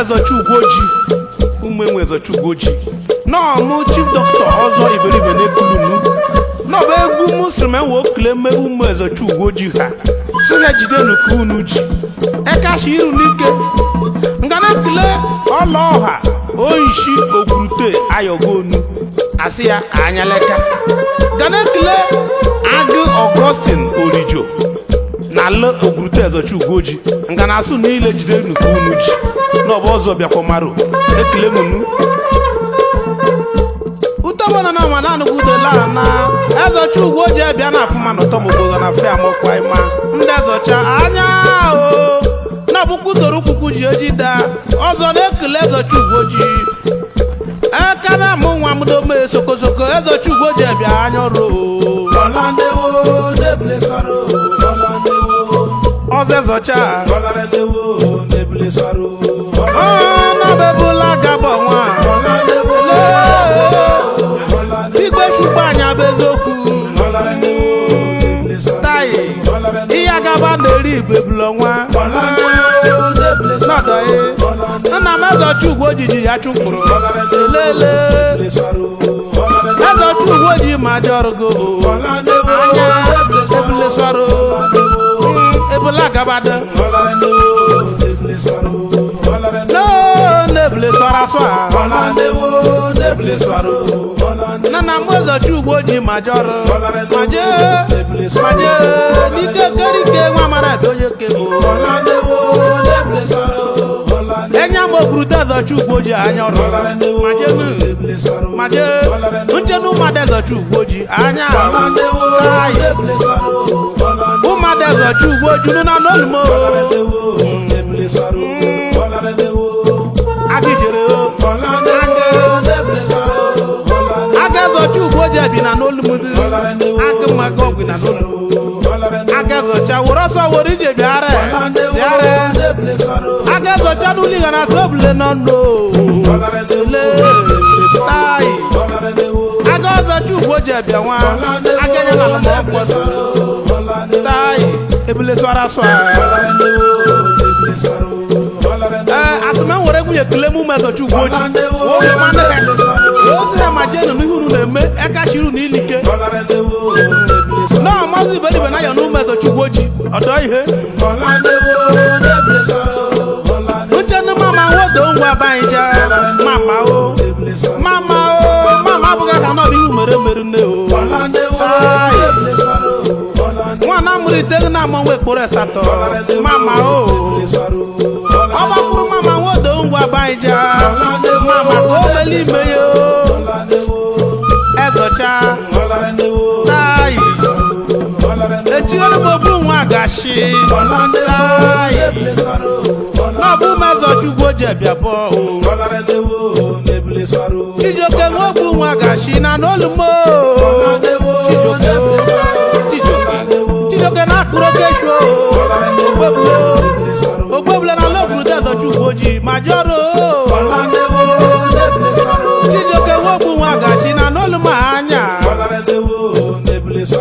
Ezochukwoji ụmụenwe Ezochukwoji nọọmụ chief doctor ọzọ iberibe na-ekulunu n'ọba egwu muslim enwe okleme ụmụ Ezochukwoji ha si ha jidenu ka unu ji ekashi iru n'ike ngana ekele ọla ọha oyishi ogwurute ayogonu asị ya anyaleka ngana ekele agụ Augustine Orijo na ala ogwurute Ezochukwoji ngana asụ niile jidenu ka unu ji n'ọba ọzọ bịakwa ekele munu utabona na mananu gudela na Ezochukwoji bịa na afụma na ọtọmogbo na fe amọkwa ịma ndị ezocha anya o na bụkwu toro kwukwu ji ejida ọzọ na-ekele Ezochukwoji eka na mụ nwa m dome sokosoko Ezochukwoji bịa anya ọrụ ọzọ ezocha na bebula gabọ nwa igwe shugba anya bụ eziokwu tayi ihe agaba na-eri igwe bulo nwa nna m Ezochukwoji ji ya chụkpụrụ lele Ezochukwoji ma jọrụgo anya ebuleswarụ ebula gabada nebuleswara swa nana m Ezochukwoji ma jọrọ maje n'ike kerike nwa mara ebe onye kego enya m okwurute Ezochukwoji anya ọrụ maje nchenu mmadụ Ezochukwoji anya ụmụadụ Ezochukwoji nụ na n'olumo agijere aga Ezochukwoji bi na n'olumudu agụmaga ọgwụ na n'olumu aga ezocha were ọsọ were ije bịara aga ezocha n'ụlọ na tobule n'ọnụ tayi aga Ezochukwoji bịa nwa aga nye na n'ọgbọ tayi ebuleswara swa asịma nwere nwunye kele m Ezochukwoji oge nwanne ha ozi ha ma jenu n'ihu unu na-eme ekachi iru na ilike na maazị iberibe na ya na ụmụ Ezochukwoji ọdọ ihe uchenụ mama nwodo ngwa banyịja mama abụghị ka nọbụ ihu mere meru nne o nwana mụrụ iteghị na amụnwe ekporo asatọ mama o ọ gbakwuru mama nwodo ngwa banyịja mama ka o mele ime ya Ezocha tayi echirelu m obu nwa gashi tayi n'ọbụ ụmụ Ezochukwoji bịa bọ Chijioke nwa obu nwa gashi na n'olumo Chijioke na akpụrụ okesho ogbebule na n'ogwurute Ezochukwoji ma jọrọ Chijioke nwa obu nwa gashi na n'olumo anya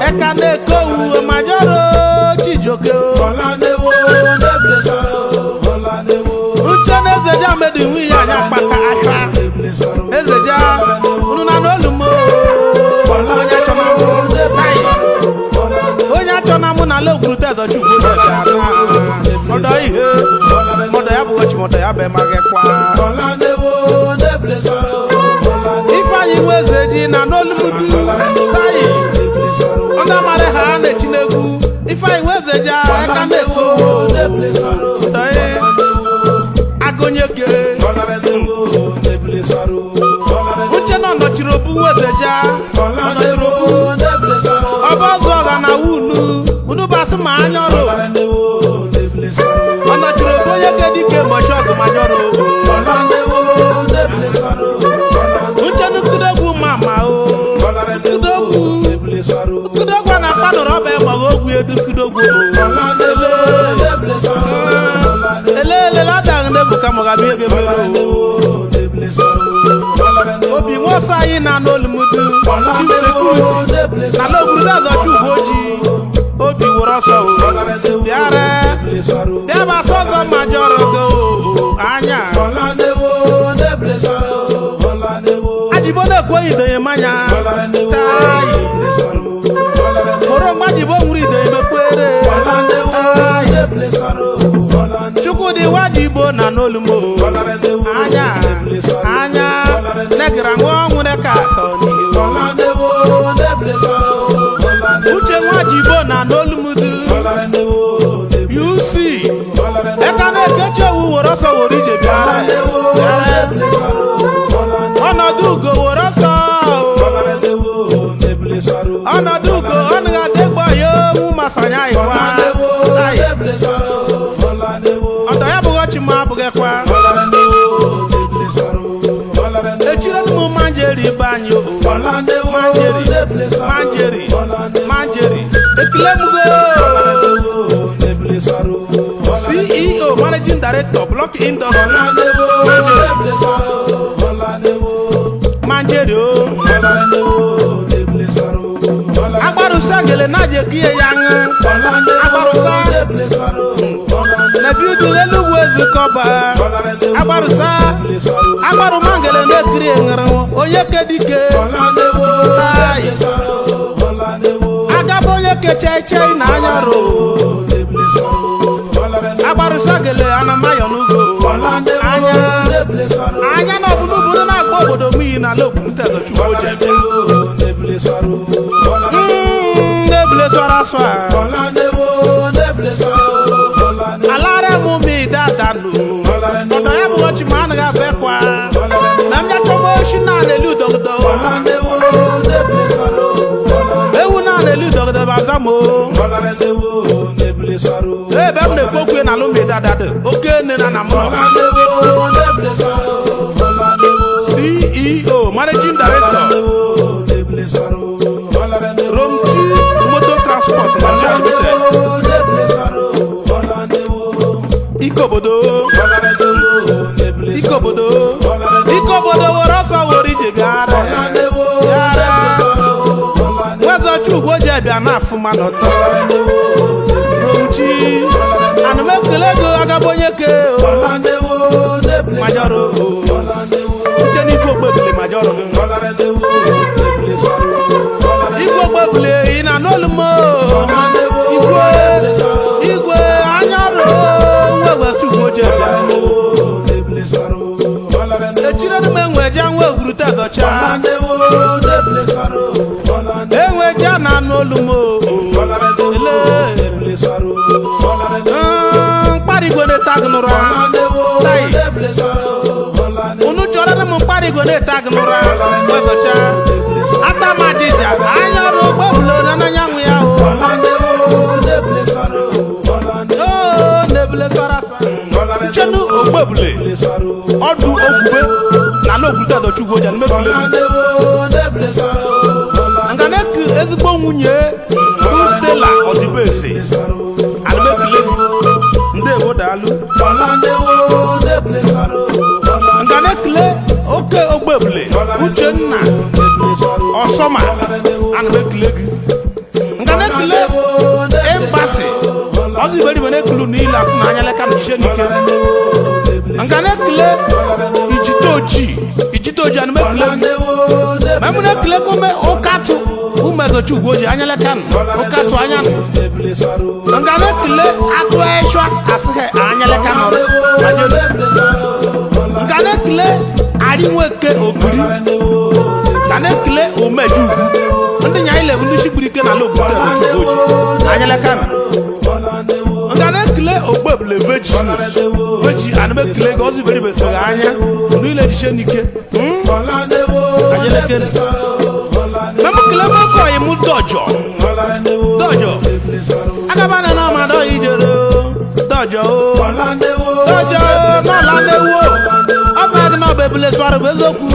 eka na-ekowu ma jọrọ Chijioke uche na Ezeja medi nwe ya anya kpaka aka Ezeja unu na n'olumo onye achọna mụ na ala ogwurute Ezochukwoji ọdọ ihe mọdọ ya bụ ochi mọdọ ya bụ emagekwa Ifeanyi nwe Ezeji na n'olumudu tayi ndị amara ha na-echi n'egwu Ifeanyi nwe Ezeji aka na-eko agonyeke uche na ọnọchiri obu nwe Ezeji ọnọchiri obu ọba ọzọ ọga na unu basị ma anya ọrụ ọnọchiri obu onye kedike mbọchị ọgụ ma jọrọ uche nukudogwu mama o ukudogwu na kpanụrụ ọba egbaghị ogwu edukudogwu elele adaghị n'ebuka mọgabi ege mere obi nwosa anyị na n'olumudu chief security na n'ogwurute Ezochukwoji obi were ọsọ bịara bịa basọ ọzọ ma jọrọ go anya anya tai moro maji bo muri de be kwere chukwu di wajibo na n'olumo anya negira nwanwu ne ka atọ uche wajibo na n'olumudu you see eka na-ekechi owu were ọsọ were ije bịara ọnọdụ ugo were ọsọ ọnọdụ ugo ọnụ ga-adịgba ya owu masanya iwa ọdọ ya bụghị ọchị ma abụghịkwa echire m manjeri be anyị manjeri ekele mugo CEO Managing Director Block Industry manjeri agbarusa gele na je kiye yang agbarusa na biudu lelu wezu koba agbarusa agbaru mangele ne kiri ngaro onye kedike agabo onye kecheche na anyaro agbarusa gele anamayo nugo anya na obunubu na agbo obodo mi na lokwu tezo chukwu jebe alare mu mi dadanu ọdọ ya bụ ọchị ma anaghị abịakwa na m ya chọba oshi na n'elu dọgịdọ ewu na n'elu dọgịdọ bụ azamo ebe m na-ekwu okwu na alụ mi dadadụ oke nne na na mụrụ CEO Managing Director Romchi Motor Transport Nigeria Limited Ikobodo were ọsọ were ije bịara wezọ chukwu oje bịa na afụma n'ọtọ Romchi anụmekele ego agaba onye ke majọrọ uche n'igwe ogbebule majọrọ igwe ogbebule ị na n'olumo igwe anyọrọ nwewesu oje echirenu m enweja nwe ogwurute dọcha enweja na n'olumo mkparigwe na-etagnụra unu chọrọ m mkparigwe na-etagnụra dọcha atamajija anyọrọ ogbebule na n'anyanwụ ya uchenu ogbebule ọdụ ogwube na ala ogwute adọchugwu oja n'mekule nga na-eku ezigbo nwunye bụ Stella Ọdịbeze anamekule ndewo daalụ nga na-ekule oke ogbebule Uchenna Ọsọma anamekule gị nga na-ekule Embassy ọzọ iberibe na-ekulu n'ile afụ na anya leka mchiche n'ike nga na-ekule ijite oji anamekule ma mụ na-ekule kome ụkatụ umezochi ugwu oji anya leka ụkatụ anya nga na-ekule atụ eshwa asịghị anya leka nga na-ekule arịnweke ogiri nga na-ekule omeji ugwu ndị nya ile bụ ndị chigburu ike na ala obodo oji anya leka nga na-ekele ogbebule veji anamekele gị ọzọ iberibe sịrị anya n'ile jiche n'ike anyelekele memekele meko yi mụ dọjọ agabana na ọma dọ ijere dọjọ n'ọla na-ewu ọba gị na ọba ebule swarụ bụ eziokwu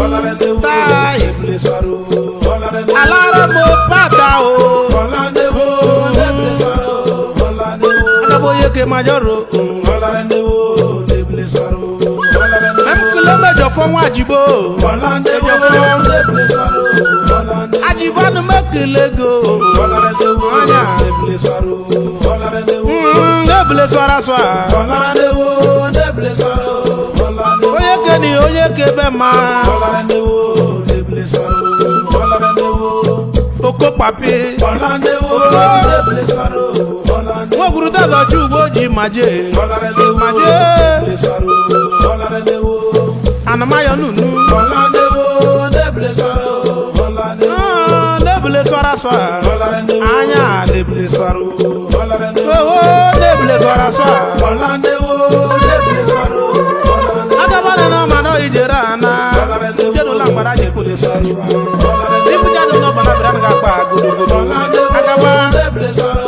tai alara bụ pata agabo yeke majọrọ mẹ́jọ fún wọn àjìbò àjìbò ni mẹ́kìlẹ̀ go ndébìlẹ̀ sọ́ra sọ́ oyeke ni oyeke bẹ́ẹ̀ máa papi Ọ̀làdéwò débìlì sọ̀rọ̀ Ọ̀làdéwò. wo guru da da chu goji maje Ọ̀làdéwò maje débìlì sọ̀rọ̀ Ọ̀làdéwò. anamayo nunu Ọ̀làdéwò débìlì sọ̀rọ̀ Ọ̀làdéwò. debule swara swara Ọ̀làdéwò anya debule swara Ọ̀làdéwò. oh debule swara swara Ọ̀làdéwò débìlì sọ̀rọ̀ Ọ̀làdéwò. agabana no mano ijera na jedo la ngara je kule swara ibu jado no bana bran ga pa godogodo agaba Débìlì sọ̀rọ̀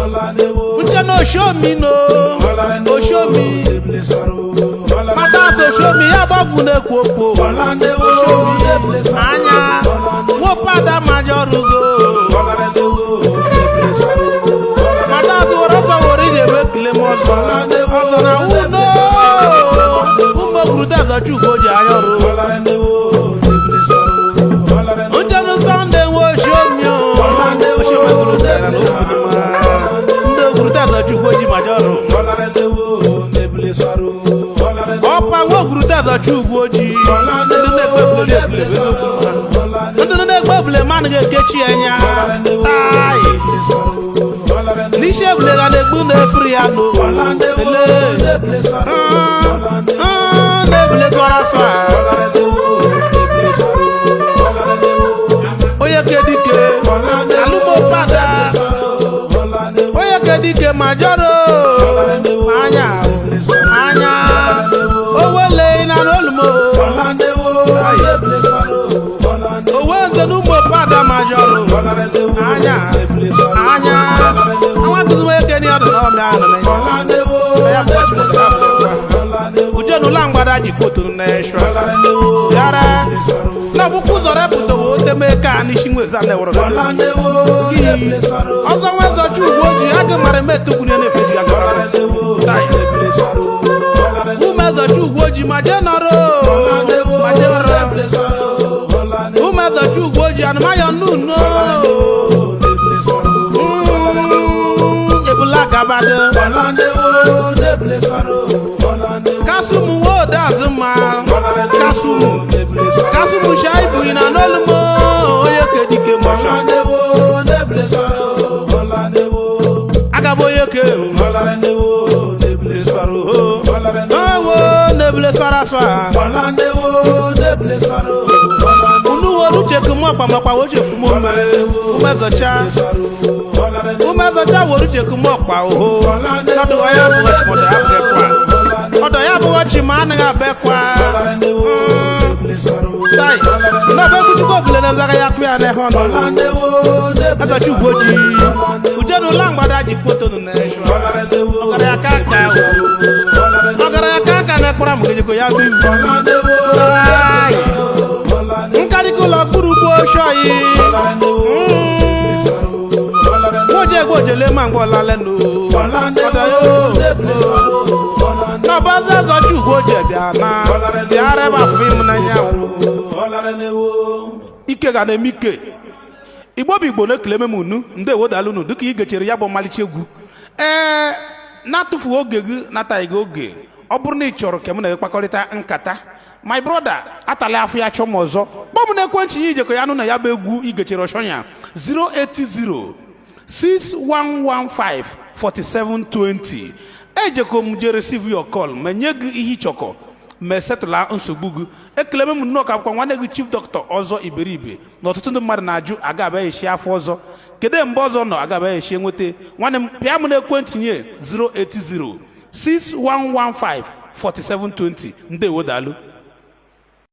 Ọ̀làdéwò. unche no show me no o show me Débìlì sọ̀rọ̀ Ọ̀làdéwò. mata to show me ya babu na kwokwo Ọ̀làdéwò débìlì sọ̀rọ̀ anya wo pada majorugo Ọ̀làdéwò débìlì sọ̀rọ̀ Ọ̀làdéwò. mata to rosa wori je be kile mo so ozo na uno umbo gruta da chu goji ayoru Ọ̀làdéwò débìlì sọ̀rọ̀ Ọ̀làdéwò. unche no sunday wo show me o show me gruta na no ndo gruta da chu goji majoru Ọ̀làdéwò débìlì sọ̀rọ̀ Ọ̀làdéwò. ọpa wo gruta da chu goji ndo ne gbebule ndo ne gbebule man ge kechi enya tai nishe bule ga legbu na free ano ele ne bule swara swara oye kedike alumo pada oye kedike majoro anya anya owele ina n'olumo owe nzenu mo pada majoro anya anya awa kuzu oye keni ọdụ na ọmịa anọ na ya kwachi mo sa ujenu la ngbada ji koturu na eshwa yara na buku zọrọ pụta wo teme ka n'ishi nweza na ewuru ọzọ nwezọ chu ugwu oji aga mara eme etukwunye na-efeji aga umezọ chu ugwu oji ma je nọrọ ma je nọrọ umezọ chu ugwu oji anụmaya nnuno ebula gabado kasumu wo dazu ma kasumu shaibu ina n'olumo oye kedike mọsha agabo oye ke owo nebule swara swara unuwo rucheku mọkpa woje fumo umezocha wo rucheku mọkpa oho ọdọ ya bụ ọchịmọdọ ya bekwa ọdọ ya bụ ọchị ma anaghị abekwa tai n'ọbụ ekwuchukwu obule na nzaga ya kụ ya n'ehe ọnụ agachi ugwoji ujenu ụla mgbada ji kwotonu na esho ọgara ya ka aka na ekpara m gejeko ya bụ nkarịka ụlọ kpụrụ ugbo shoyi nwoje egbe ojele ma mgbe ọlale no n'ọbaza zọchi ugbo je bịa na bịara ebe afọ ịmụ n'anya ike ga na-eme ike igbo bụ igbo na-ekele mem unu ndị ewodala unu dịka ị gechere ya bụ ọmalịcha egwu na-atụfu oge gị nataghị gị oge ọ bụrụ na ị chọrọ ka m na-ekpakọrịta nkata my brother atala afọ ya chọọ m ọzọ kpọọ m n'ekwentị ya ijekọ ya nụ na ya bụ egwu igechere ọshọnya 08061154720 ejekọ m je receive your call ma nye gị ihe ịchọkọ ma setụla nsogbu gị ekele m nnọọ ka akwụkwọ nwanne gị chief doctor ọzọ iberibe na ọtụtụ ndị mmadụ na-ajụ aga abịa echi afọ ọzọ kedu mgbe ọzọ nọ aga abịa echi enweta nwanne m pịa m n'ekwentị nye 08061154720 ndị ewodalụ